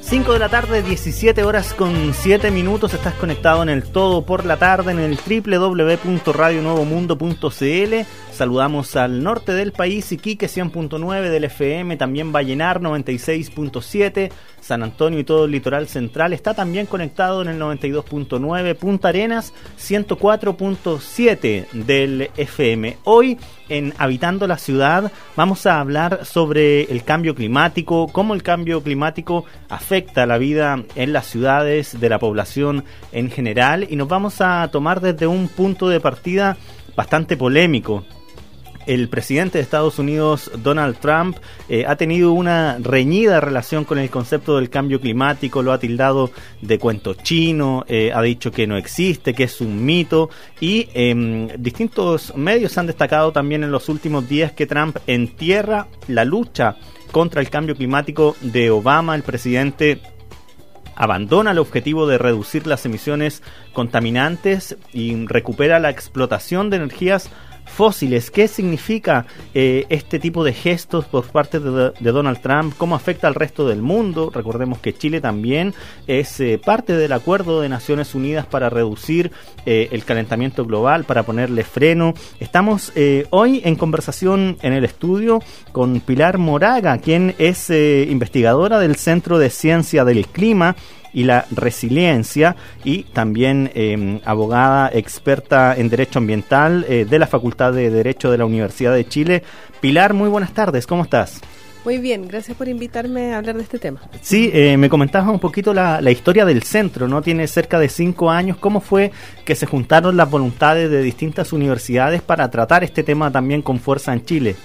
5 de la tarde, 17 horas con 7 minutos. Estás conectado en el Todo por la Tarde, en el www.radionuevomundo.cl. Saludamos al norte del país, Iquique 100.9 del FM, también Vallenar 96.7, San Antonio y todo el litoral central. Está también conectado en el 92.9, Punta Arenas 104.7 del FM. Hoy en Habitando la Ciudad vamos a hablar sobre el cambio climático, cómo el cambio climático afecta la vida en las ciudades de la población en general, y nos vamos a tomar desde un punto de partida bastante polémico. El presidente de Estados Unidos, Donald Trump, ha tenido una reñida relación con el concepto del cambio climático, lo ha tildado de cuento chino, ha dicho que no existe, que es un mito, y distintos medios han destacado también en los últimos días que Trump entierra la lucha contra el cambio climático de Obama. El presidente abandona el objetivo de reducir las emisiones contaminantes y recupera la explotación de energías fósiles. ¿Qué significa este tipo de gestos por parte de Donald Trump? ¿Cómo afecta al resto del mundo? Recordemos que Chile también es parte del Acuerdo de Naciones Unidas para reducir el calentamiento global, para ponerle freno. Estamos hoy en conversación en el estudio con Pilar Moraga, quien es investigadora del Centro de Ciencia del Clima y la Resiliencia, y también abogada experta en Derecho Ambiental de la Facultad de Derecho de la Universidad de Chile. Pilar, muy buenas tardes, ¿cómo estás? Muy bien, gracias por invitarme a hablar de este tema. Sí, me comentabas un poquito la historia del centro, ¿no? Tiene cerca de 5 años. ¿Cómo fue que se juntaron las voluntades de distintas universidades para tratar este tema también con fuerza en Chile?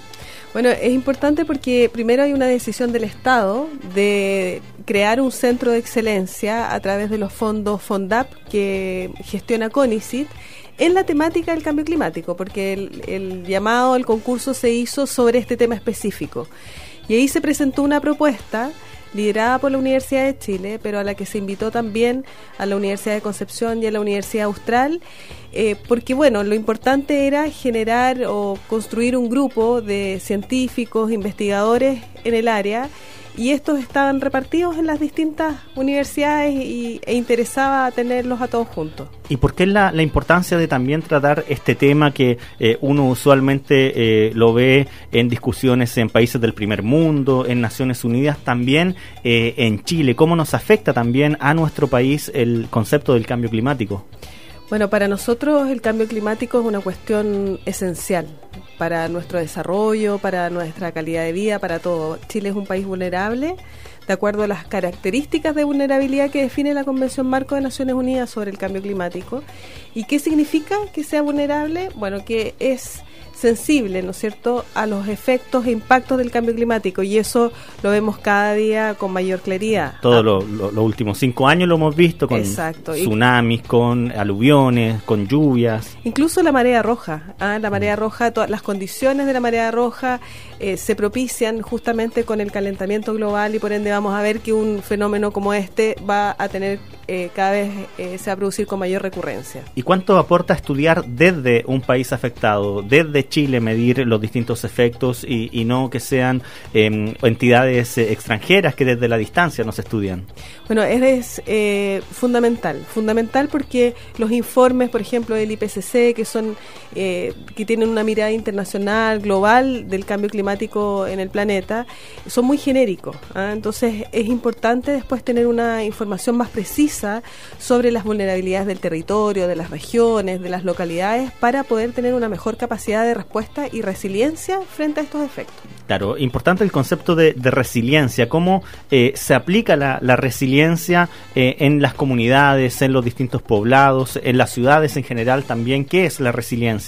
Bueno, es importante porque primero hay una decisión del Estado de crear un centro de excelencia a través de los fondos FONDAP que gestiona CONICYT en la temática del cambio climático, porque el llamado, el concurso se hizo sobre este tema específico. Y ahí se presentó una propuesta liderada por la Universidad de Chile, pero a la que se invitó también a la Universidad de Concepción y a la Universidad Austral, porque bueno, lo importante era generar o construir un grupo de científicos, investigadores en el área, y estos estaban repartidos en las distintas universidades e interesaba tenerlos a todos juntos. ¿Y por qué la importancia de también tratar este tema que uno usualmente lo ve en discusiones en países del primer mundo, en Naciones Unidas, también en Chile? ¿Cómo nos afecta también a nuestro país el concepto del cambio climático? Bueno, para nosotros el cambio climático es una cuestión esencial para nuestro desarrollo, para nuestra calidad de vida, para todo. Chile es un país vulnerable, de acuerdo a las características de vulnerabilidad que define la Convención Marco de Naciones Unidas sobre el Cambio Climático. ¿Y qué significa que sea vulnerable? Bueno, que es sensible, ¿no es cierto?, a los efectos e impactos del cambio climático, y eso lo vemos cada día con mayor claridad. Todos los últimos 5 años lo hemos visto con tsunamis, con aluviones, con lluvias. Incluso la marea roja, la marea roja, todas las condiciones de la marea roja se propician justamente con el calentamiento global, y por ende vamos a ver que un fenómeno como este va a tener cada vez se va a producir con mayor recurrencia. ¿Y cuánto aporta estudiar desde un país afectado, desde Chile, medir los distintos efectos y no que sean entidades extranjeras que desde la distancia nos estudian? Bueno, es fundamental porque los informes, por ejemplo, del IPCC, que son que tienen una mirada internacional, global del cambio climático en el planeta, son muy genéricos, entonces es importante después tener una información más precisa sobre las vulnerabilidades del territorio, de las regiones, de las localidades, para poder tener una mejor capacidad de respuesta y resiliencia frente a estos efectos. Claro, importante el concepto de resiliencia. ¿Cómo se aplica la resiliencia en las comunidades, en los distintos poblados, en las ciudades en general también? ¿Qué es la resiliencia?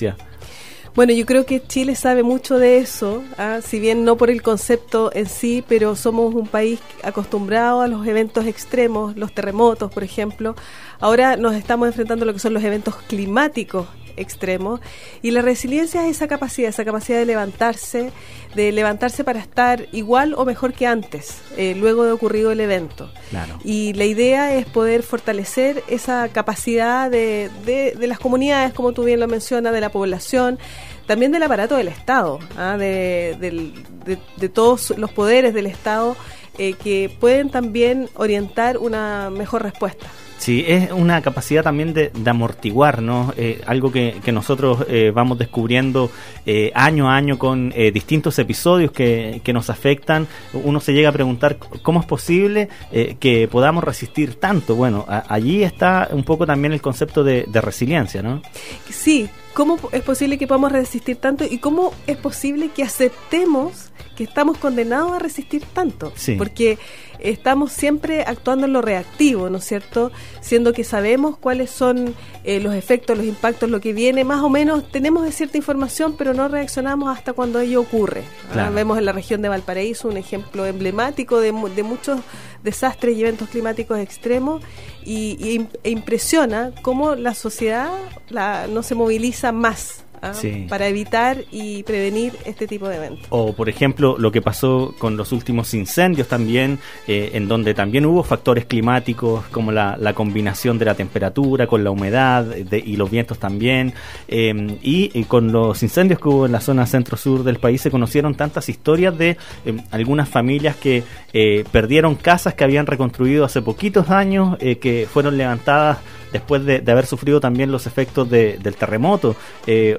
Bueno, yo creo que Chile sabe mucho de eso, si bien no por el concepto en sí, pero somos un país acostumbrado a los eventos extremos, los terremotos, por ejemplo. Ahora nos estamos enfrentando a lo que son los eventos climáticos extremos, y la resiliencia es esa capacidad de levantarse para estar igual o mejor que antes, luego de ocurrido el evento. Claro. Y la idea es poder fortalecer esa capacidad de las comunidades, como tú bien lo mencionas, de la población, también del aparato del Estado, de todos los poderes del Estado, que pueden también orientar una mejor respuesta. Sí, es una capacidad también de amortiguar, ¿no? Algo que nosotros vamos descubriendo año a año con distintos episodios que nos afectan. Uno se llega a preguntar cómo es posible que podamos resistir tanto. Bueno, allí está un poco también el concepto de resiliencia, ¿no? Sí, ¿cómo es posible que podamos resistir tanto y cómo es posible que aceptemos que estamos condenados a resistir tanto? Sí. Porque estamos siempre actuando en lo reactivo, ¿no es cierto? Siendo que sabemos cuáles son los efectos, los impactos, lo que viene, más o menos tenemos cierta información, pero no reaccionamos hasta cuando ello ocurre. Claro. Vemos en la región de Valparaíso un ejemplo emblemático de muchos desastres y eventos climáticos extremos e impresiona cómo la sociedad no se moviliza más. Sí. Para evitar y prevenir este tipo de eventos. O, por ejemplo, lo que pasó con los últimos incendios también, en donde también hubo factores climáticos como la combinación de la temperatura con la humedad y los vientos también, y con los incendios que hubo en la zona centro-sur del país se conocieron tantas historias de algunas familias que perdieron casas que habían reconstruido hace poquitos años, que fueron levantadas después de haber sufrido también los efectos del terremoto.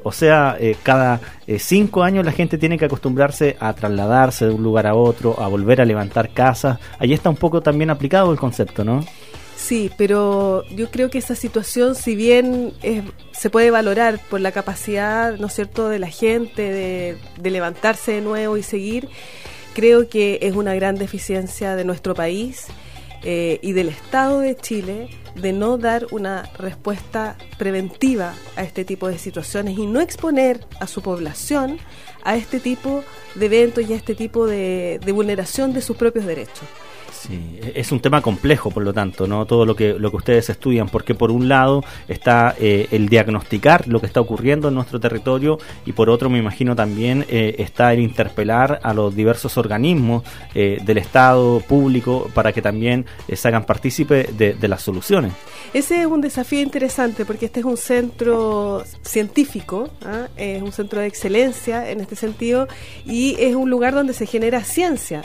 O sea, cada 5 años la gente tiene que acostumbrarse a trasladarse de un lugar a otro, a volver a levantar casas. Ahí está un poco también aplicado el concepto, ¿no? Sí, pero yo creo que esa situación, si bien se puede valorar por la capacidad, ¿no es cierto?, de la gente de levantarse de nuevo y seguir, creo que es una gran deficiencia de nuestro país y del Estado de Chile de no dar una respuesta preventiva a este tipo de situaciones y no exponer a su población a este tipo de eventos y a este tipo de vulneración de sus propios derechos. Sí, es un tema complejo, por lo tanto, ¿no? Todo lo que ustedes estudian, porque por un lado está el diagnosticar lo que está ocurriendo en nuestro territorio y por otro, me imagino también, está el interpelar a los diversos organismos del Estado público para que también se hagan partícipe de las soluciones. Ese es un desafío interesante porque este es un centro científico, es un centro de excelencia en este sentido y es un lugar donde se genera ciencia.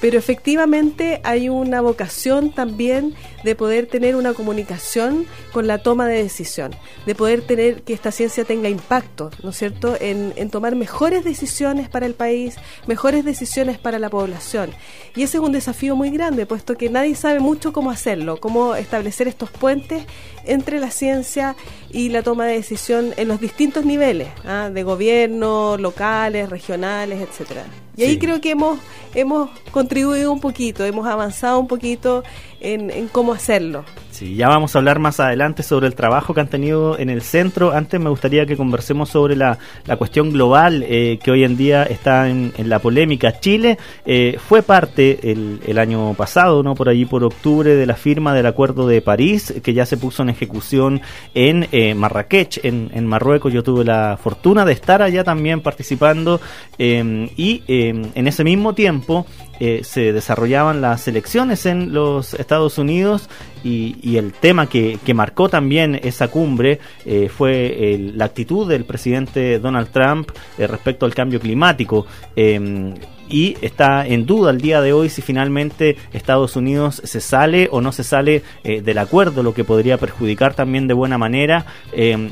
Pero efectivamente hay una vocación también de poder tener una comunicación con la toma de decisión, de poder tener que esta ciencia tenga impacto, ¿no es cierto?, en tomar mejores decisiones para el país, mejores decisiones para la población. Y ese es un desafío muy grande, puesto que nadie sabe mucho cómo hacerlo, cómo establecer estos puentes entre la ciencia y la toma de decisión en los distintos niveles, de gobierno, locales, regionales, etcétera. Y ahí creo que hemos contribuido un poquito, hemos avanzado un poquito en cómo hacerlo. Sí, ya vamos a hablar más adelante sobre el trabajo que han tenido en el centro. Antes me gustaría que conversemos sobre la cuestión global que hoy en día está en la polémica. Chile fue parte el año pasado, ¿no?, por allí por octubre, de la firma del Acuerdo de París, que ya se puso en ejecución en Marrakech, en Marruecos. Yo tuve la fortuna de estar allá también participando y en ese mismo tiempo se desarrollaban las elecciones en los Estados Unidos y el tema que marcó también esa cumbre fue la actitud del presidente Donald Trump respecto al cambio climático. Y está en duda el día de hoy si finalmente Estados Unidos se sale o no se sale del acuerdo, lo que podría perjudicar también de buena manera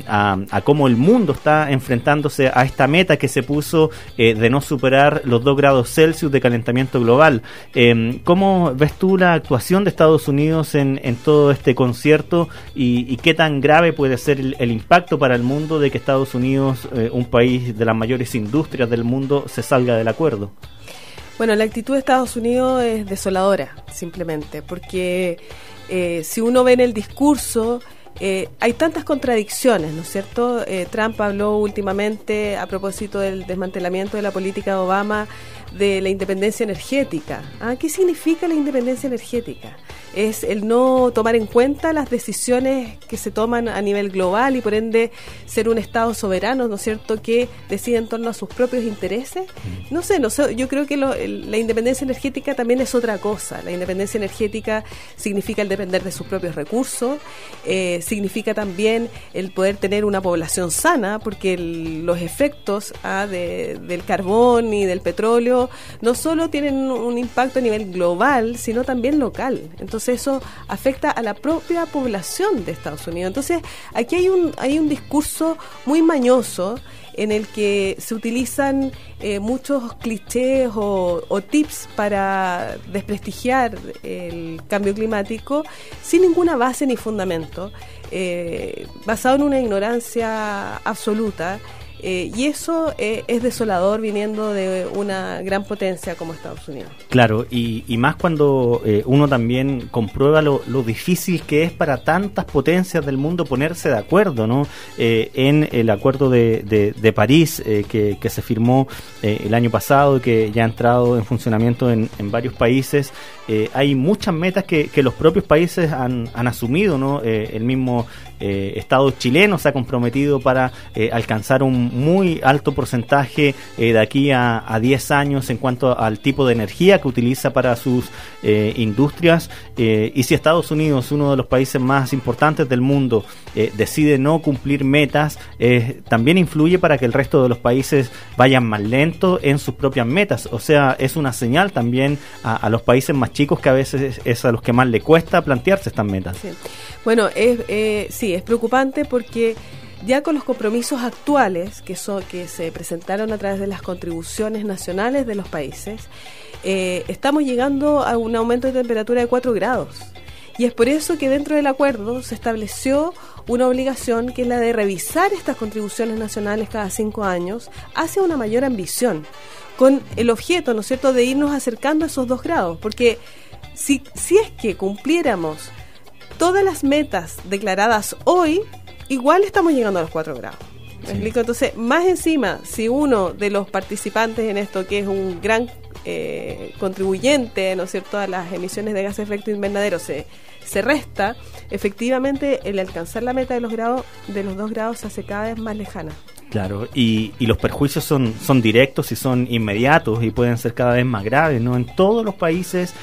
a cómo el mundo está enfrentándose a esta meta que se puso de no superar los 2 grados Celsius de calentamiento global. ¿Cómo ves tú la actuación de Estados Unidos en todo este concierto y qué tan grave puede ser el impacto para el mundo de que Estados Unidos, un país de las mayores industrias del mundo, se salga del acuerdo? Bueno, la actitud de Estados Unidos es desoladora, simplemente, porque si uno ve en el discurso, hay tantas contradicciones, ¿no es cierto? Trump habló últimamente, a propósito del desmantelamiento de la política de Obama, de la independencia energética. ¿Qué significa la independencia energética? es el no tomar en cuenta las decisiones que se toman a nivel global y por ende ser un Estado soberano, ¿no es cierto?, que decide en torno a sus propios intereses. No sé, yo creo que la independencia energética también es otra cosa. La independencia energética significa el depender de sus propios recursos, significa también el poder tener una población sana, porque los efectos del carbón y del petróleo no solo tienen un impacto a nivel global, sino también local. Entonces eso afecta a la propia población de Estados Unidos. Entonces aquí hay un discurso muy mañoso en el que se utilizan muchos clichés o tips para desprestigiar el cambio climático sin ninguna base ni fundamento, basado en una ignorancia absoluta. Y eso es desolador viniendo de una gran potencia como Estados Unidos. Claro, y más cuando uno también comprueba lo difícil que es para tantas potencias del mundo ponerse de acuerdo, ¿no? En el acuerdo de París que se firmó el año pasado y que ya ha entrado en funcionamiento en varios países. Hay muchas metas que los propios países han asumido, ¿no? El mismo Estado chileno se ha comprometido para alcanzar un muy alto porcentaje de aquí a 10 años en cuanto al tipo de energía que utiliza para sus industrias, y si Estados Unidos, uno de los países más importantes del mundo, decide no cumplir metas, también influye para que el resto de los países vayan más lento en sus propias metas. O sea, es una señal también a los países más chicos, que a veces es a los que más le cuesta plantearse estas metas. Sí. Bueno, sí, es preocupante porque ya con los compromisos actuales que se presentaron a través de las contribuciones nacionales de los países, estamos llegando a un aumento de temperatura de 4 grados. Y es por eso que dentro del acuerdo se estableció una obligación, que es la de revisar estas contribuciones nacionales cada 5 años hacia una mayor ambición, con el objeto, ¿no es cierto?, de irnos acercando a esos 2 grados. Porque si es que cumpliéramos todas las metas declaradas hoy, igual estamos llegando a los 4 grados. ¿Me explico? Entonces, más encima, si uno de los participantes en esto, que es un gran contribuyente, ¿no es cierto?, a las emisiones de gases de efecto invernadero, se resta, efectivamente el alcanzar la meta de los 2 grados se hace cada vez más lejana. Claro, y los perjuicios son directos y son inmediatos y pueden ser cada vez más graves, ¿no? En todos los países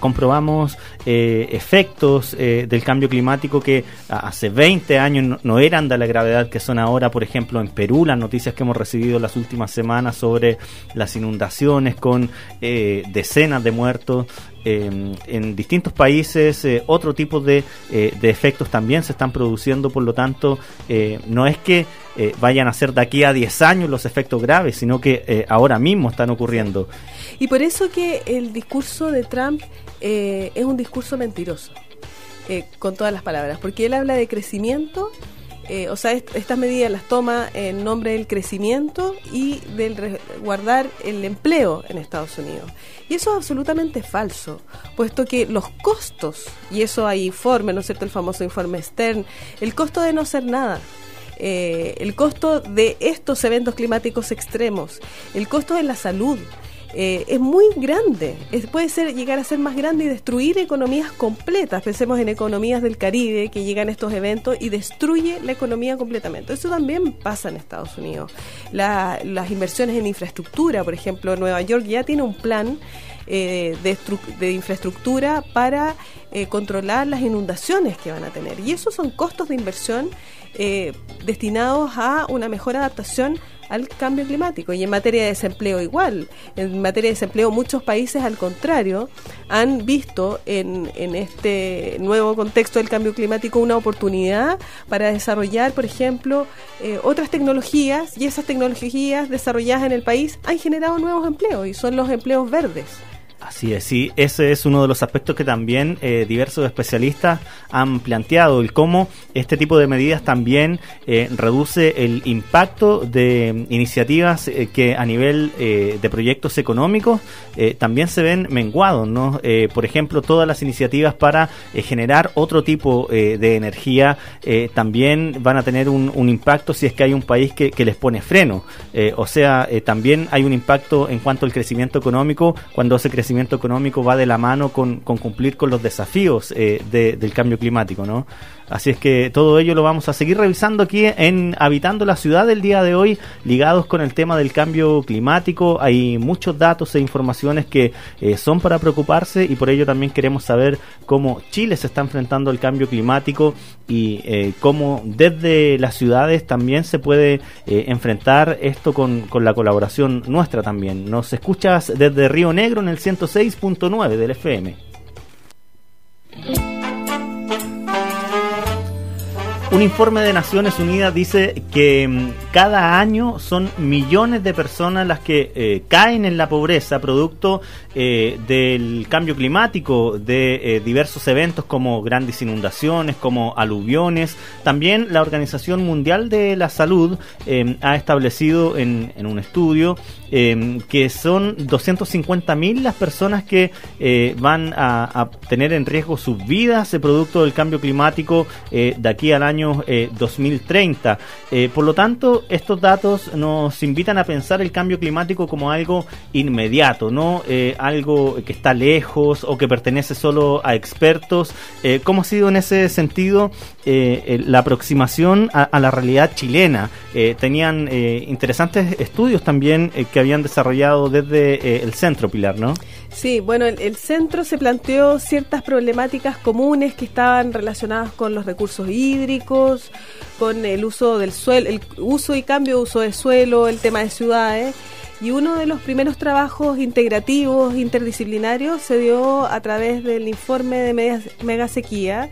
comprobamos efectos del cambio climático que hace 20 años no eran de la gravedad que son ahora. Por ejemplo, en Perú, las noticias que hemos recibido las últimas semanas sobre las inundaciones con decenas de muertos. En distintos países otro tipo de efectos también se están produciendo, por lo tanto no es que vayan a ser de aquí a 10 años los efectos graves, sino que ahora mismo están ocurriendo. Y por eso que el discurso de Trump es un discurso mentiroso, con todas las palabras, porque él habla de crecimiento. O sea, estas medidas las toma en nombre del crecimiento y del resguardar el empleo en Estados Unidos. Y eso es absolutamente falso, puesto que los costos, y eso hay informe, ¿no es cierto?, el famoso informe Stern, el costo de no hacer nada, el costo de estos eventos climáticos extremos, el costo de la salud, es muy grande, puede llegar a ser más grande y destruir economías completas. Pensemos en economías del Caribe que llegan a estos eventos y destruye la economía completamente. Eso también pasa en Estados Unidos. Las inversiones en infraestructura, por ejemplo, Nueva York ya tiene un plan de infraestructura para controlar las inundaciones que van a tener. Y esos son costos de inversión destinados a una mejor adaptación al cambio climático. Y en materia de desempleo igual. En materia de desempleo muchos países, al contrario, han visto en este nuevo contexto del cambio climático una oportunidad para desarrollar, por ejemplo, otras tecnologías, y esas tecnologías desarrolladas en el país han generado nuevos empleos, y son los empleos verdes. Así es, sí, ese es uno de los aspectos que también diversos especialistas han planteado, el cómo este tipo de medidas también reduce el impacto de iniciativas que a nivel de proyectos económicos también se ven menguados, ¿no? Por ejemplo, todas las iniciativas para generar otro tipo de energía también van a tener un impacto si es que hay un país que les pone freno. O sea, también hay un impacto en cuanto al crecimiento económico cuando ese crecimiento crecimiento económico va de la mano con cumplir con los desafíos del cambio climático, ¿no? Así es que todo ello lo vamos a seguir revisando aquí en Habitando la Ciudad del día de hoy, ligados con el tema del cambio climático. Hay muchos datos e informaciones que son para preocuparse, y por ello también queremos saber cómo Chile se está enfrentando al cambio climático y cómo desde las ciudades también se puede enfrentar esto con la colaboración nuestra también. Nos escuchas desde Río Negro en el 106.9 del FM. Un informe de Naciones Unidas dice que cada año son millones de personas las que caen en la pobreza producto del cambio climático, de diversos eventos como grandes inundaciones, como aluviones. También la Organización Mundial de la Salud ha establecido en un estudio que son 250.000 las personas que van a tener en riesgo sus vidas producto del cambio climático de aquí al año 2030. Por lo tanto, estos datos nos invitan a pensar el cambio climático como algo inmediato, no algo que está lejos o que pertenece solo a expertos. ¿Cómo ha sido en ese sentido la aproximación a la realidad chilena? Tenían interesantes estudios también que habían desarrollado desde el centro, Pilar, ¿no? Sí, bueno, el centro se planteó ciertas problemáticas comunes que estaban relacionadas con los recursos hídricos, con el uso del suelo, el uso y cambio de uso de suelo, el tema de ciudades. Y uno de los primeros trabajos integrativos, interdisciplinarios, se dio a través del informe de mega sequía,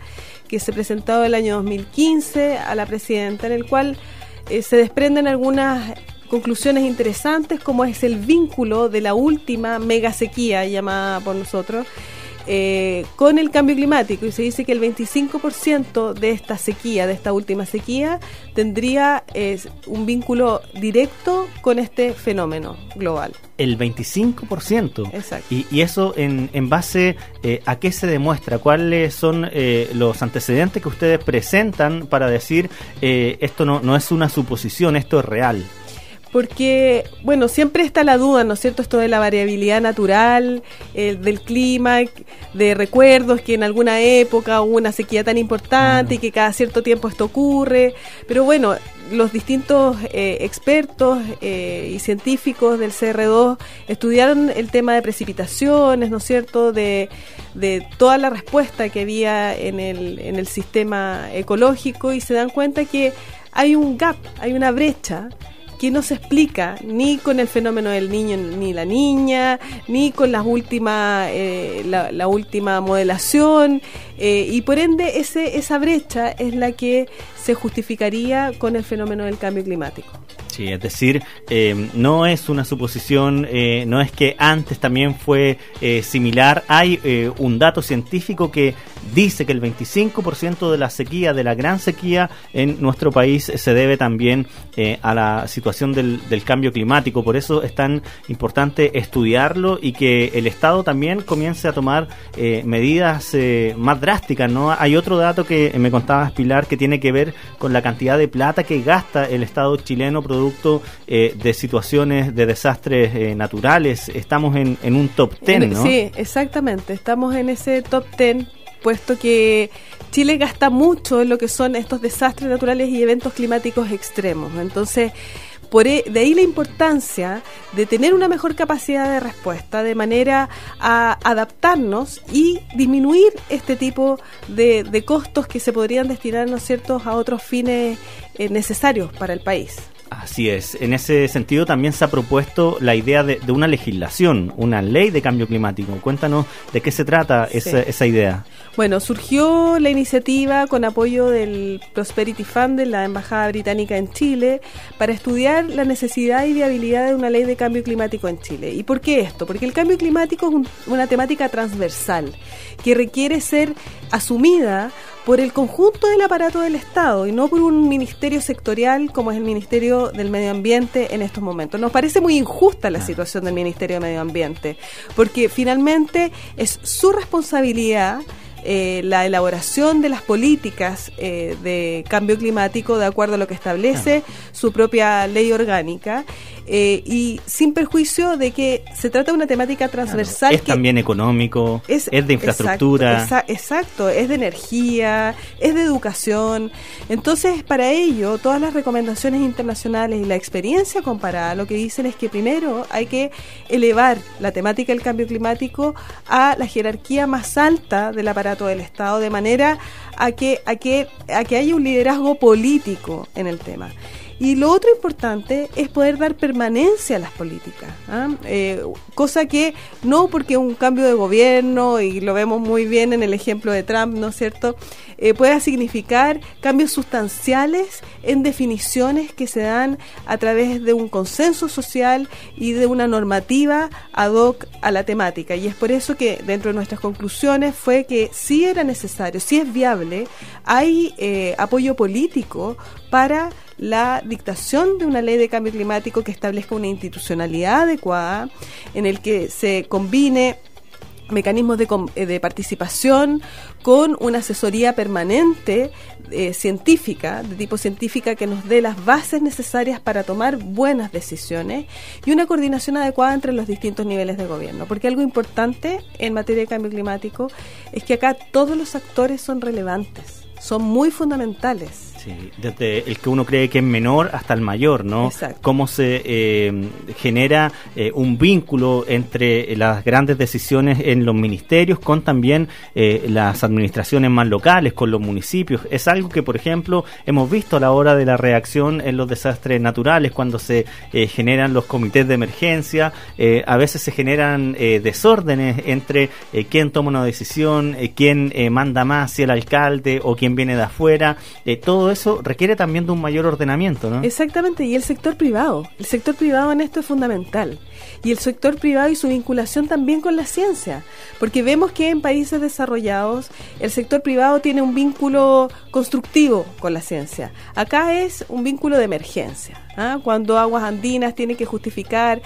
que se presentó el año 2015 a la presidenta, en el cual se desprenden algunas conclusiones interesantes, como es el vínculo de la última mega sequía, llamada por nosotros, con el cambio climático, y se dice que el 25% de esta sequía, de esta última sequía, tendría un vínculo directo con este fenómeno global. El 25%. Exacto. Y eso en base a qué se demuestra, cuáles son los antecedentes que ustedes presentan para decir esto no es una suposición, esto es real. Porque, bueno, siempre está la duda, ¿no es cierto?, esto de la variabilidad natural, del clima, de recuerdos que en alguna época hubo una sequía tan importante y que cada cierto tiempo esto ocurre. Pero bueno, los distintos expertos y científicos del CR2 estudiaron el tema de precipitaciones, ¿no es cierto?, de toda la respuesta que había en el sistema ecológico, y se dan cuenta que hay un gap, hay una brecha que no se explica ni con el fenómeno del niño ni la niña, ni con las últimas la última modelación, y por ende esa brecha es la que se justificaría con el fenómeno del cambio climático. Sí, es decir, no es una suposición, no es que antes también fue similar. Hay un dato científico que dice que el 25% de la sequía, de la gran sequía en nuestro país, se debe también a la situación del cambio climático. Por eso es tan importante estudiarlo y que el Estado también comience a tomar medidas más drásticas, ¿no? Hay otro dato que me contabas, Pilar, que tiene que ver con la cantidad de plata que gasta el Estado chileno producto de situaciones de desastres naturales. Estamos en un top 10, ¿no? Sí, exactamente. Estamos en ese top 10, puesto que Chile gasta mucho en lo que son estos desastres naturales y eventos climáticos extremos. Entonces, de ahí la importancia de tener una mejor capacidad de respuesta, de manera a adaptarnos y disminuir este tipo de costos que se podrían destinar, ¿no es cierto?, a otros fines necesarios para el país. Así es. En ese sentido también se ha propuesto la idea de una legislación, una ley de cambio climático. Cuéntanos de qué se trata esa idea. Bueno, surgió la iniciativa con apoyo del Prosperity Fund de la Embajada Británica en Chile para estudiar la necesidad y viabilidad de una ley de cambio climático en Chile. ¿Y por qué esto? Porque el cambio climático es una temática transversal que requiere ser asumida por el conjunto del aparato del Estado y no por un ministerio sectorial como es el Ministerio del Medio Ambiente en estos momentos. Nos parece muy injusta la situación del Ministerio de Medio Ambiente, porque finalmente es su responsabilidad la elaboración de las políticas de cambio climático de acuerdo a lo que establece su propia ley orgánica, y sin perjuicio de que se trata de una temática transversal. Claro, es también económico, es de infraestructura. Exacto, es de energía, es de educación. Entonces, para ello, todas las recomendaciones internacionales y la experiencia comparada lo que dicen es que primero hay que elevar la temática del cambio climático a la jerarquía más alta del aparato del Estado, de manera a que haya un liderazgo político en el tema. Y lo otro importante es poder dar permanencia a las políticas, cosa que no porque un cambio de gobierno, y lo vemos muy bien en el ejemplo de Trump, ¿no es cierto?, pueda significar cambios sustanciales en definiciones que se dan a través de un consenso social y de una normativa ad hoc a la temática. Y es por eso que dentro de nuestras conclusiones fue que sí era necesario, sí es viable, hay apoyo político para la dictación de una ley de cambio climático que establezca una institucionalidad adecuada, en el que se combine mecanismos de participación con una asesoría permanente científica, de tipo científica, que nos dé las bases necesarias para tomar buenas decisiones, y una coordinación adecuada entre los distintos niveles de gobierno. Porque algo importante en materia de cambio climático es que acá todos los actores son relevantes, son muy fundamentales. Sí, desde el que uno cree que es menor hasta el mayor, ¿no? Exacto. Cómo se genera un vínculo entre las grandes decisiones en los ministerios con también las administraciones más locales, con los municipios. Es algo que, por ejemplo, hemos visto a la hora de la reacción en los desastres naturales, cuando se generan los comités de emergencia. A veces se generan desórdenes entre quién toma una decisión, quién manda más, si el alcalde o quién viene de afuera. Todo eso requiere también de un mayor ordenamiento, ¿no? Exactamente, y el sector privado en esto es fundamental, y el sector privado y su vinculación también con la ciencia, porque vemos que en países desarrollados el sector privado tiene un vínculo constructivo con la ciencia. Acá es un vínculo de emergencia. Cuando Aguas Andinas tiene que justificar,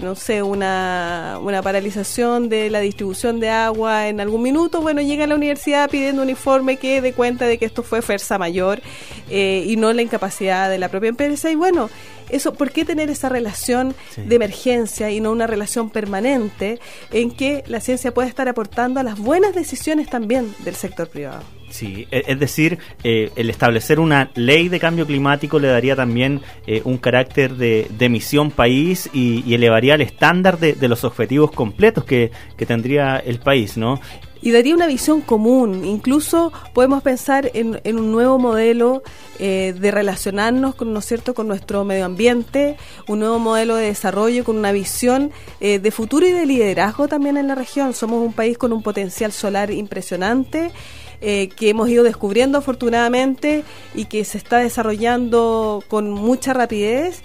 no sé, una paralización de la distribución de agua en algún minuto, bueno, llega a la universidad pidiendo un informe que dé cuenta de que esto fue fuerza mayor y no la incapacidad de la propia empresa. Y bueno, eso, ¿por qué tener esa relación de emergencia y no una relación permanente en que la ciencia puede estar aportando a las buenas decisiones también del sector privado? Sí, es decir, el establecer una ley de cambio climático le daría también un carácter de misión país y elevaría el estándar de los objetivos completos que tendría el país, ¿no? Y daría una visión común. Incluso podemos pensar en un nuevo modelo de relacionarnos con, ¿no es cierto?, con nuestro medio ambiente, un nuevo modelo de desarrollo con una visión de futuro y de liderazgo también en la región. Somos un país con un potencial solar impresionante, que hemos ido descubriendo afortunadamente y que se está desarrollando con mucha rapidez.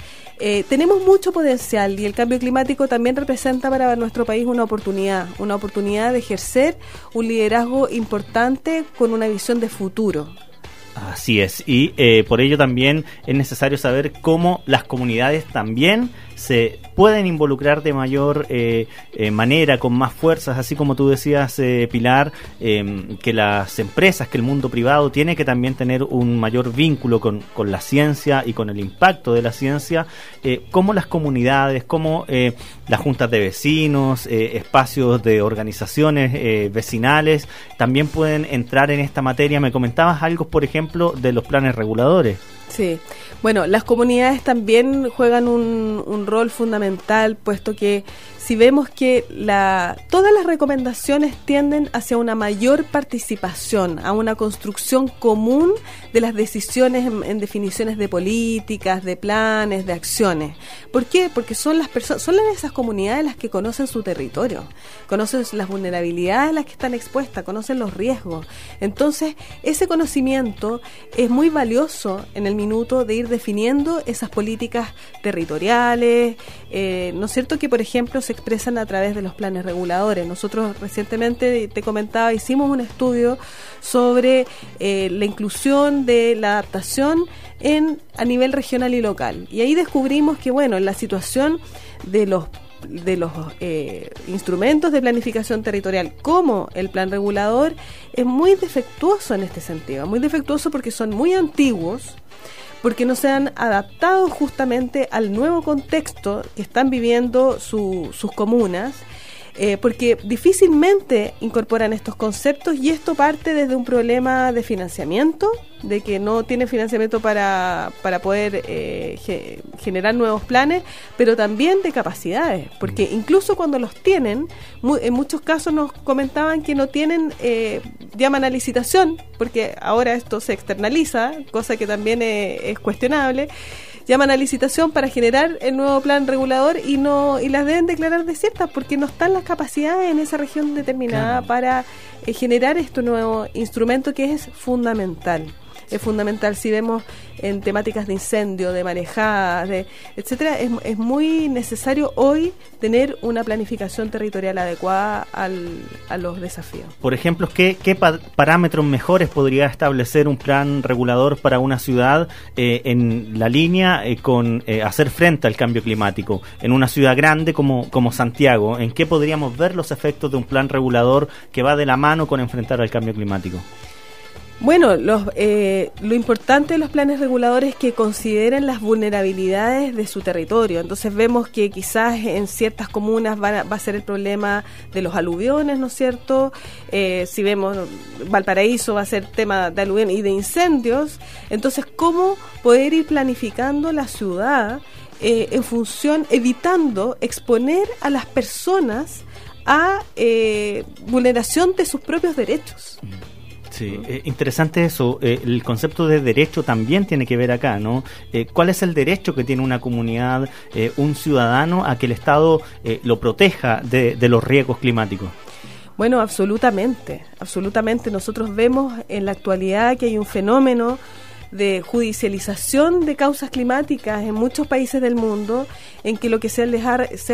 Tenemos mucho potencial, y el cambio climático también representa para nuestro país una oportunidad de ejercer un liderazgo importante con una visión de futuro. Así es, y por ello también es necesario saber cómo las comunidades también se pueden involucrar de mayor manera, con más fuerzas, así como tú decías, Pilar, que las empresas, que el mundo privado tiene que también tener un mayor vínculo con la ciencia y con el impacto de la ciencia, como las comunidades, como las juntas de vecinos, espacios de organizaciones vecinales, también pueden entrar en esta materia. Me comentabas algo, por ejemplo, de los planes reguladores. Sí, bueno, las comunidades también juegan un rol fundamental, puesto que si vemos que todas las recomendaciones tienden hacia una mayor participación, a una construcción común de las decisiones en definiciones de políticas, de planes, de acciones. ¿Por qué? Porque son las personas, son esas comunidades las que conocen su territorio, conocen las vulnerabilidades a las que están expuestas, conocen los riesgos. Entonces, ese conocimiento es muy valioso en el minuto de ir definiendo esas políticas territoriales, ¿no es cierto?, que por ejemplo se expresan a través de los planes reguladores. Nosotros recientemente, te comentaba, hicimos un estudio sobre la inclusión de la adaptación a nivel regional y local, y ahí descubrimos que, bueno, en la situación de los instrumentos de planificación territorial como el plan regulador es muy defectuoso en este sentido, muy defectuoso porque son muy antiguos, porque no se han adaptado justamente al nuevo contexto que están viviendo sus comunas, porque difícilmente incorporan estos conceptos, y esto parte desde un problema de financiamiento, de que no tienen financiamiento para poder generar nuevos planes, pero también de capacidades, porque incluso cuando los tienen, en muchos casos nos comentaban que no tienen, llaman a licitación, porque ahora esto se externaliza, cosa que también es cuestionable. Llaman a licitación para generar el nuevo plan regulador y las deben declarar desiertas porque no están las capacidades en esa región determinada, claro, para generar este nuevo instrumento que es fundamental. Es fundamental. Si vemos en temáticas de incendio, de marejadas, etcétera, es muy necesario hoy tener una planificación territorial adecuada a los desafíos. Por ejemplo, ¿qué parámetros mejores podría establecer un plan regulador para una ciudad en la línea con hacer frente al cambio climático? En una ciudad grande como Santiago, ¿en qué podríamos ver los efectos de un plan regulador que va de la mano con enfrentar al cambio climático? Bueno, lo importante de los planes reguladores es que consideren las vulnerabilidades de su territorio. Entonces vemos que quizás en ciertas comunas va a ser el problema de los aluviones, ¿no es cierto? Si vemos Valparaíso va a ser tema de aluviones y de incendios. Entonces, ¿cómo poder ir planificando la ciudad en función, evitando exponer a las personas a vulneración de sus propios derechos? Sí, interesante eso. El concepto de derecho también tiene que ver acá, ¿no? ¿Cuál es el derecho que tiene una comunidad, un ciudadano, a que el Estado lo proteja de los riesgos climáticos? Bueno, absolutamente. Nosotros vemos en la actualidad que hay un fenómeno de judicialización de causas climáticas en muchos países del mundo, en que lo que se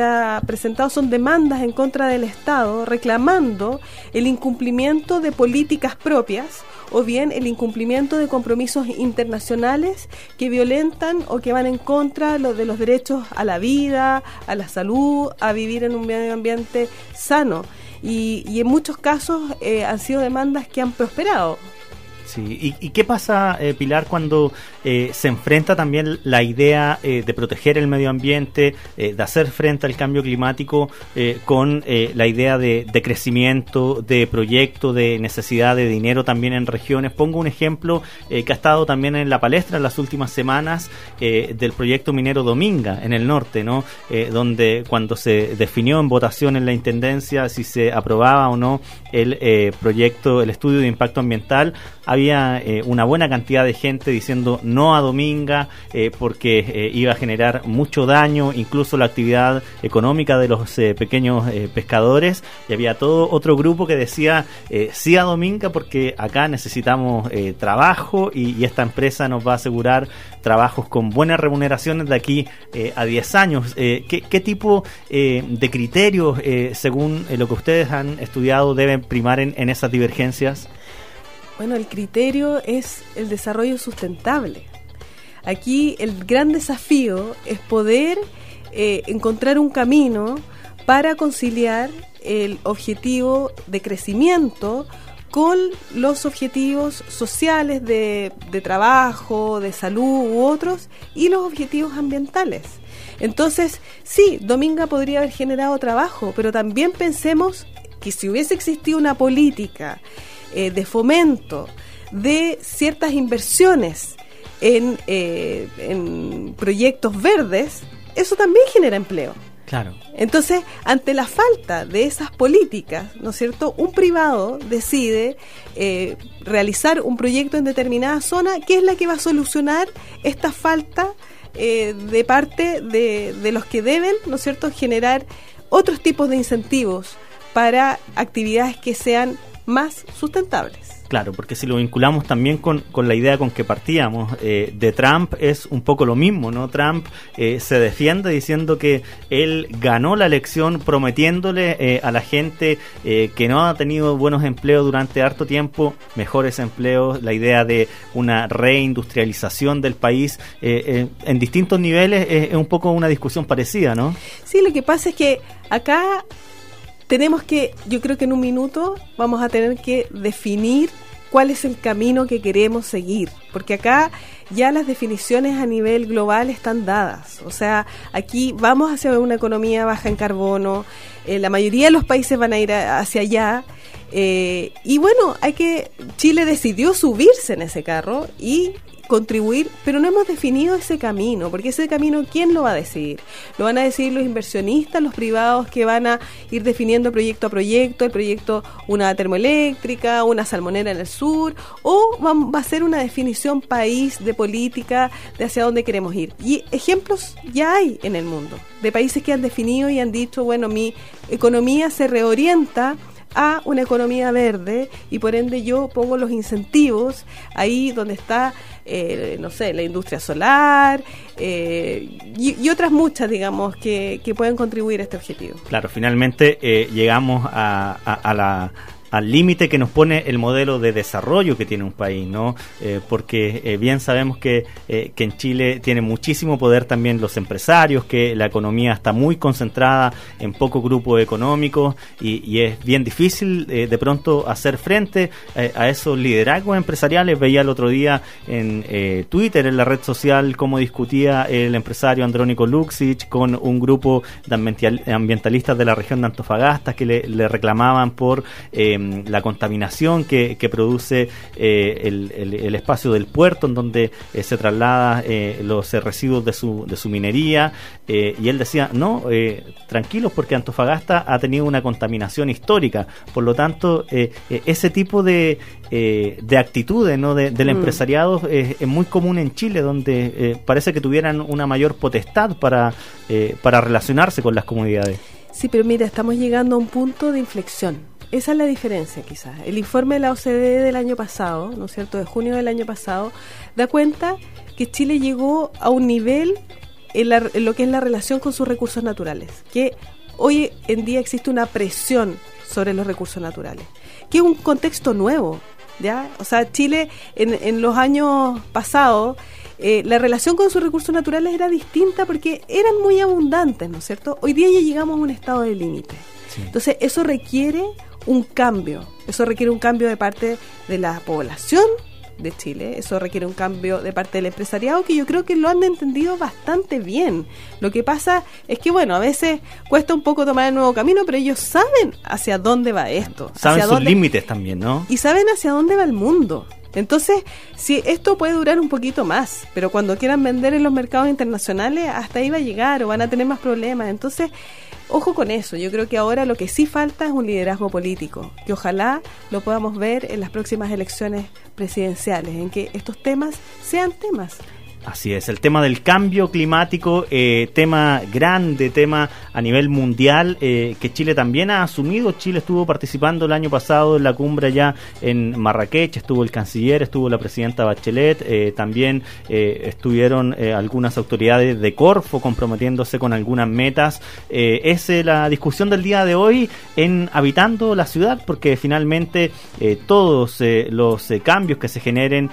ha presentado son demandas en contra del Estado reclamando el incumplimiento de políticas propias o bien el incumplimiento de compromisos internacionales que violentan o que van en contra de los derechos a la vida, a la salud, a vivir en un medio ambiente sano. Y en muchos casos han sido demandas que han prosperado. Sí. ¿Y qué pasa, Pilar, cuando se enfrenta también la idea de proteger el medio ambiente, de hacer frente al cambio climático con la idea de crecimiento, de proyecto, de necesidad de dinero también en regiones? Pongo un ejemplo que ha estado también en la palestra en las últimas semanas del proyecto minero Dominga en el norte, ¿no? Donde cuando se definió en votación en la Intendencia si se aprobaba o no el proyecto, el estudio de impacto ambiental, había una buena cantidad de gente diciendo no a Dominga porque iba a generar mucho daño, incluso la actividad económica de los pequeños pescadores, y había todo otro grupo que decía sí a Dominga porque acá necesitamos trabajo y esta empresa nos va a asegurar trabajos con buenas remuneraciones de aquí a 10 años. ¿Qué tipo de criterios, según lo que ustedes han estudiado, deben primar en esas divergencias? Bueno, el criterio es el desarrollo sustentable. Aquí el gran desafío es poder encontrar un camino para conciliar el objetivo de crecimiento con los objetivos sociales de trabajo, de salud u otros, y los objetivos ambientales. Entonces, sí, Dominga podría haber generado trabajo, pero también pensemos que si hubiese existido una política de fomento de ciertas inversiones en proyectos verdes, eso también genera empleo. Claro. Entonces, ante la falta de esas políticas, ¿no es cierto?, un privado decide realizar un proyecto en determinada zona, que es la que va a solucionar esta falta de parte de los que deben, ¿no es cierto?, generar otros tipos de incentivos para actividades que sean más sustentables. Claro, porque si lo vinculamos también con la idea con que partíamos de Trump, es un poco lo mismo, ¿no? Trump se defiende diciendo que él ganó la elección prometiéndole a la gente que no ha tenido buenos empleos durante harto tiempo, mejores empleos, la idea de una reindustrialización del país en distintos niveles. Es un poco una discusión parecida, ¿no? Sí, lo que pasa es que acá tenemos que, yo creo que en un minuto vamos a tener que definir cuál es el camino que queremos seguir, porque acá ya las definiciones a nivel global están dadas. O sea, aquí vamos hacia una economía baja en carbono, la mayoría de los países van a ir hacia allá, y bueno, Chile decidió subirse en ese carro y contribuir, pero no hemos definido ese camino, porque ese camino, ¿quién lo va a decidir? Lo van a decidir los inversionistas, los privados, que van a ir definiendo proyecto a proyecto, el proyecto, una termoeléctrica, una salmonera en el sur, o va a ser una definición país de política de hacia dónde queremos ir. Y ejemplos ya hay en el mundo, de países que han definido y han dicho, bueno, mi economía se reorienta a una economía verde y por ende yo pongo los incentivos ahí donde está, la industria solar y otras muchas, digamos, que pueden contribuir a este objetivo. Claro, finalmente llegamos al límite que nos pone el modelo de desarrollo que tiene un país, ¿no? Porque bien sabemos que en Chile tiene muchísimo poder también los empresarios, que la economía está muy concentrada en pocos grupos económicos y es bien difícil de pronto hacer frente a esos liderazgos empresariales. Veía el otro día en Twitter, en la red social, cómo discutía el empresario Andrónico Luksic con un grupo de ambientalistas de la región de Antofagasta que le reclamaban por la contaminación que produce el espacio del puerto en donde se traslada los residuos de su minería, y él decía, no, tranquilos, porque Antofagasta ha tenido una contaminación histórica, por lo tanto ese tipo de actitudes, ¿no? del empresariado es muy común en Chile, donde parece que tuvieran una mayor potestad para relacionarse con las comunidades. Sí, pero mira, estamos llegando a un punto de inflexión. Esa es la diferencia, quizás. El informe de la OCDE del año pasado, ¿no es cierto?, de junio del año pasado, da cuenta que Chile llegó a un nivel en lo que es la relación con sus recursos naturales, que hoy en día existe una presión sobre los recursos naturales, que es un contexto nuevo, ¿ya? O sea, Chile en los años pasados, la relación con sus recursos naturales era distinta porque eran muy abundantes, ¿no es cierto? Hoy día ya llegamos a un estado de límite. Sí. Entonces, eso requiere un cambio de parte de la población de Chile, eso requiere un cambio de parte del empresariado, que yo creo que lo han entendido bastante bien. Lo que pasa es que, bueno, a veces cuesta un poco tomar el nuevo camino, pero ellos saben hacia dónde va esto. Saben sus límites también, ¿no? Y saben hacia dónde va el mundo. Entonces, sí, esto puede durar un poquito más, pero cuando quieran vender en los mercados internacionales, hasta ahí va a llegar o van a tener más problemas. Entonces, ojo con eso. Yo creo que ahora lo que sí falta es un liderazgo político, que ojalá lo podamos ver en las próximas elecciones presidenciales, en que estos temas sean temas. Así es, el tema del cambio climático, tema grande, tema a nivel mundial, que Chile también ha asumido. Chile estuvo participando el año pasado en la cumbre allá en Marrakech, estuvo el canciller, estuvo la presidenta Bachelet, también estuvieron algunas autoridades de Corfo comprometiéndose con algunas metas. Es la discusión del día de hoy en Habitando la Ciudad, porque finalmente todos los cambios que se generen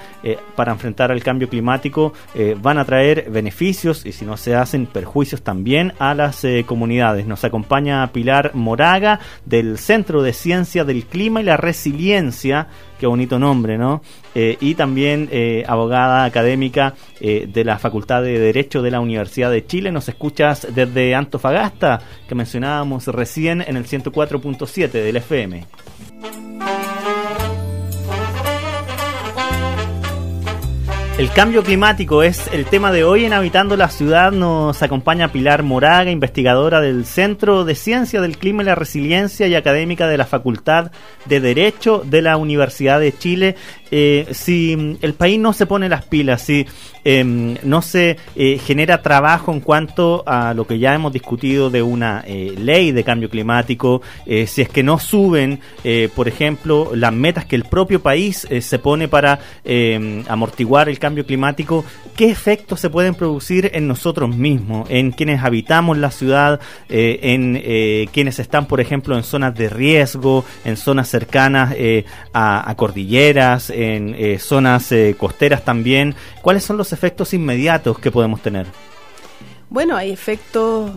para enfrentar el cambio climático van a traer beneficios y, si no se hacen, perjuicios también a las comunidades. Nos acompaña Pilar Moraga del Centro de Ciencia del Clima y la Resiliencia, qué bonito nombre, ¿no? Y también abogada académica de la Facultad de Derecho de la Universidad de Chile. Nos escuchas desde Antofagasta, que mencionábamos recién, en el 104.7 del FM. El cambio climático es el tema de hoy en Habitando la Ciudad. Nos acompaña Pilar Moraga, investigadora del Centro de Ciencia del Clima y la Resiliencia y académica de la Facultad de Derecho de la Universidad de Chile. Si el país no se pone las pilas, si no se genera trabajo en cuanto a lo que ya hemos discutido de una ley de cambio climático, si es que no suben, por ejemplo, las metas que el propio país se pone para amortiguar el cambio climático, ¿qué efectos se pueden producir en nosotros mismos, en quienes habitamos la ciudad, en quienes están, por ejemplo, en zonas de riesgo, en zonas cercanas a cordilleras, en zonas costeras también? ¿Cuáles son los efectos inmediatos que podemos tener? Bueno, hay efectos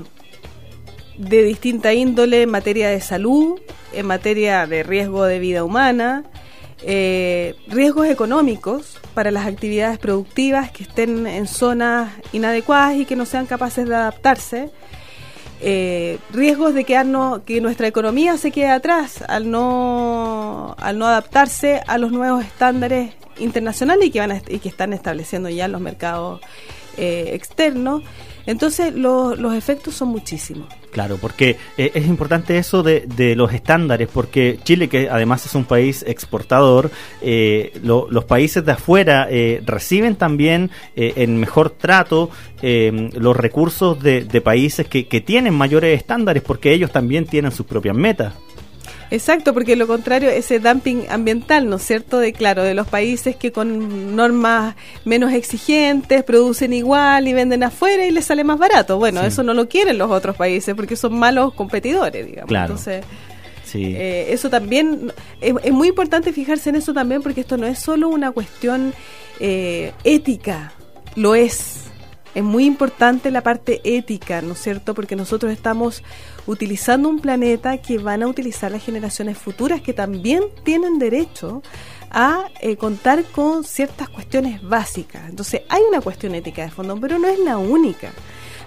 de distinta índole en materia de salud, en materia de riesgo de vida humana, riesgos económicos para las actividades productivas que estén en zonas inadecuadas y que no sean capaces de adaptarse, riesgos de que nuestra economía se quede atrás al no adaptarse a los nuevos estándares internacionales y que están estableciendo ya los mercados externos. Entonces los efectos son muchísimos. Claro, porque es importante eso de los estándares, porque Chile, que además es un país exportador, los países de afuera reciben también en mejor trato los recursos de países que tienen mayores estándares, porque ellos también tienen sus propias metas. Exacto, porque lo contrario, ese dumping ambiental, ¿no es cierto?, de los países que con normas menos exigentes producen igual y venden afuera y les sale más barato. Bueno, sí. Eso no lo quieren los otros países porque son malos competidores, digamos. Claro. Entonces, sí. Eso también, es muy importante fijarse en eso también, porque esto no es solo una cuestión ética, lo es. Es muy importante la parte ética, ¿no es cierto? Porque nosotros estamos utilizando un planeta que van a utilizar las generaciones futuras, que también tienen derecho a contar con ciertas cuestiones básicas. Entonces, hay una cuestión ética de fondo, pero no es la única.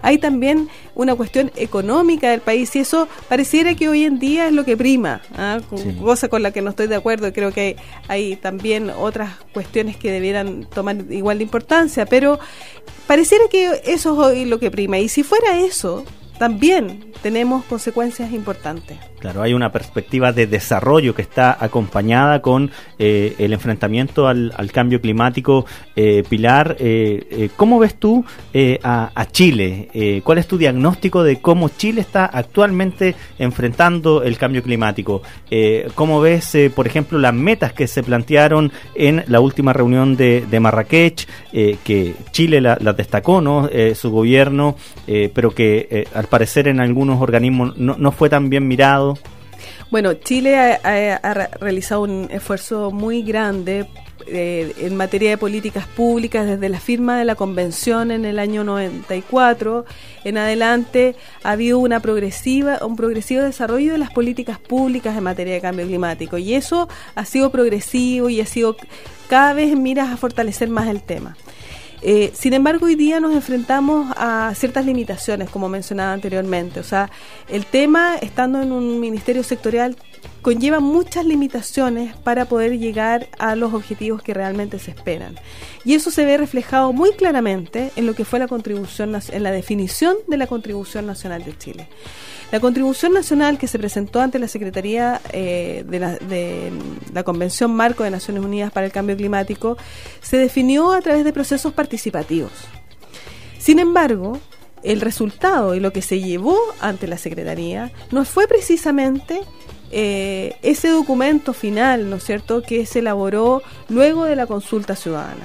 Hay también una cuestión económica del país, y eso pareciera que hoy en día es lo que prima, sí. Cosa con la que no estoy de acuerdo. Creo que hay también otras cuestiones que debieran tomar igual de importancia, pero pareciera que eso es hoy lo que prima, y si fuera eso, también tenemos consecuencias importantes. Claro, hay una perspectiva de desarrollo que está acompañada con el enfrentamiento al cambio climático. Pilar, ¿cómo ves tú a Chile? ¿Cuál es tu diagnóstico de cómo Chile está actualmente enfrentando el cambio climático? ¿Cómo ves, por ejemplo, las metas que se plantearon en la última reunión de Marrakech, que Chile las destacó, ¿no? Su gobierno, pero que al parecer en algunos organismos no fue tan bien mirado? Bueno, Chile ha realizado un esfuerzo muy grande en materia de políticas públicas desde la firma de la Convención en el año 94 en adelante. Ha habido un progresivo desarrollo de las políticas públicas en materia de cambio climático, y eso ha sido progresivo y ha sido cada vez en miras a fortalecer más el tema. Sin embargo, hoy día nos enfrentamos a ciertas limitaciones, como mencionaba anteriormente. O sea, el tema, estando en un ministerio sectorial, conlleva muchas limitaciones para poder llegar a los objetivos que realmente se esperan. Y eso se ve reflejado muy claramente en lo que fue en la definición de la Contribución Nacional de Chile. La Contribución Nacional, que se presentó ante la Secretaría de la Convención Marco de Naciones Unidas para el Cambio Climático, se definió a través de procesos participativos. Sin embargo, el resultado y lo que se llevó ante la Secretaría no fue precisamente ese documento final, ¿no es cierto?, que se elaboró luego de la consulta ciudadana.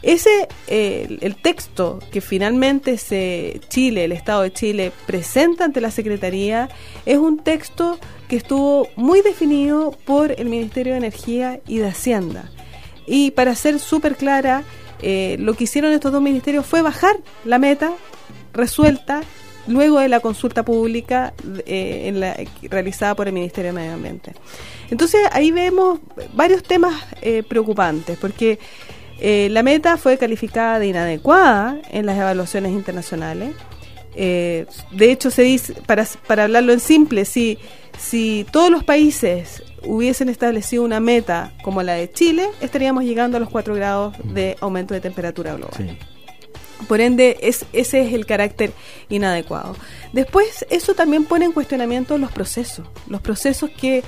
El texto que finalmente el Estado de Chile presenta ante la Secretaría es un texto que estuvo muy definido por el Ministerio de Energía y de Hacienda. Y para ser súper clara, lo que hicieron estos dos ministerios fue bajar la meta resuelta luego de la consulta pública realizada por el Ministerio de Medio Ambiente. Entonces ahí vemos varios temas preocupantes, porque la meta fue calificada de inadecuada en las evaluaciones internacionales. De hecho, se dice, para hablarlo en simple, si todos los países hubiesen establecido una meta como la de Chile, estaríamos llegando a los 4 grados de aumento de temperatura global. Sí. Por ende, ese es el carácter inadecuado. Después, eso también pone en cuestionamiento los procesos que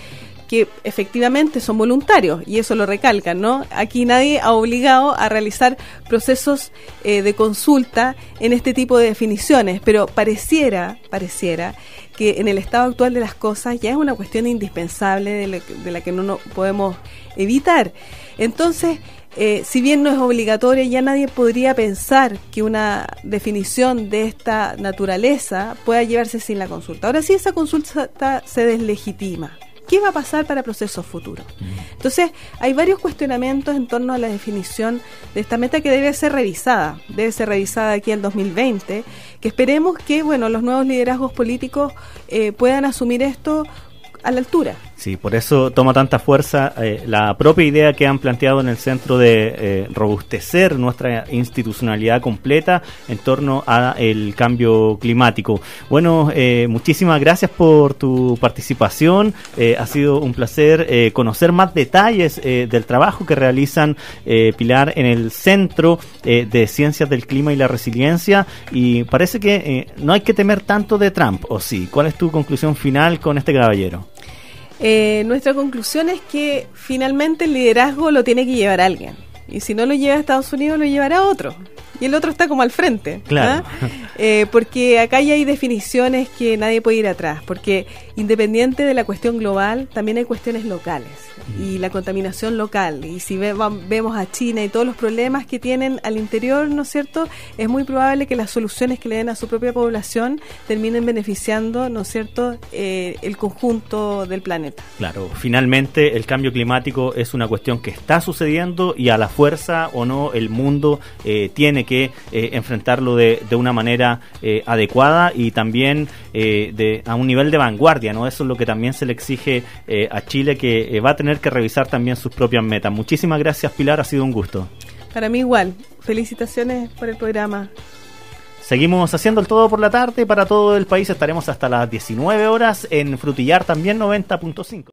efectivamente son voluntarios, y eso lo recalcan, ¿no? Aquí nadie ha obligado a realizar procesos de consulta en este tipo de definiciones, pero pareciera que en el estado actual de las cosas ya es una cuestión indispensable de la que no podemos evitar. Entonces, si bien no es obligatoria, ya nadie podría pensar que una definición de esta naturaleza pueda llevarse sin la consulta. Ahora sí, esa consulta se deslegitima. ¿Qué va a pasar para procesos futuros? Entonces, hay varios cuestionamientos en torno a la definición de esta meta que debe ser revisada aquí en 2020, que esperemos que los nuevos liderazgos políticos puedan asumir esto a la altura. Sí, por eso toma tanta fuerza la propia idea que han planteado en el centro de robustecer nuestra institucionalidad completa en torno a el cambio climático. Bueno, muchísimas gracias por tu participación. Ha sido un placer conocer más detalles del trabajo que realizan, Pilar, en el Centro de Ciencias del Clima y la Resiliencia. Y parece que no hay que temer tanto de Trump, ¿o sí? ¿Cuál es tu conclusión final con este caballero? Nuestra conclusión es que finalmente el liderazgo lo tiene que llevar alguien. Y si no lo lleva a Estados Unidos, lo llevará otro. Y el otro está como al frente. Claro. Porque acá ya hay definiciones que nadie puede ir atrás. Porque independiente de la cuestión global, también hay cuestiones locales. Y la contaminación local. Y si vemos a China y todos los problemas que tienen al interior, ¿no es cierto? Es muy probable que las soluciones que le den a su propia población terminen beneficiando, ¿no es cierto?, el conjunto del planeta. Claro, finalmente el cambio climático es una cuestión que está sucediendo y a la fuerza o no el mundo tiene que enfrentarlo de una manera adecuada y también a un nivel de vanguardia, ¿no? Eso es lo que también se le exige a Chile, que va a tener que revisar también sus propias metas. Muchísimas gracias, Pilar, ha sido un gusto. Para mí igual. Felicitaciones por el programa. Seguimos haciendo el todo por la tarde para todo el país. Estaremos hasta las 19 horas en Frutillar también 90.5.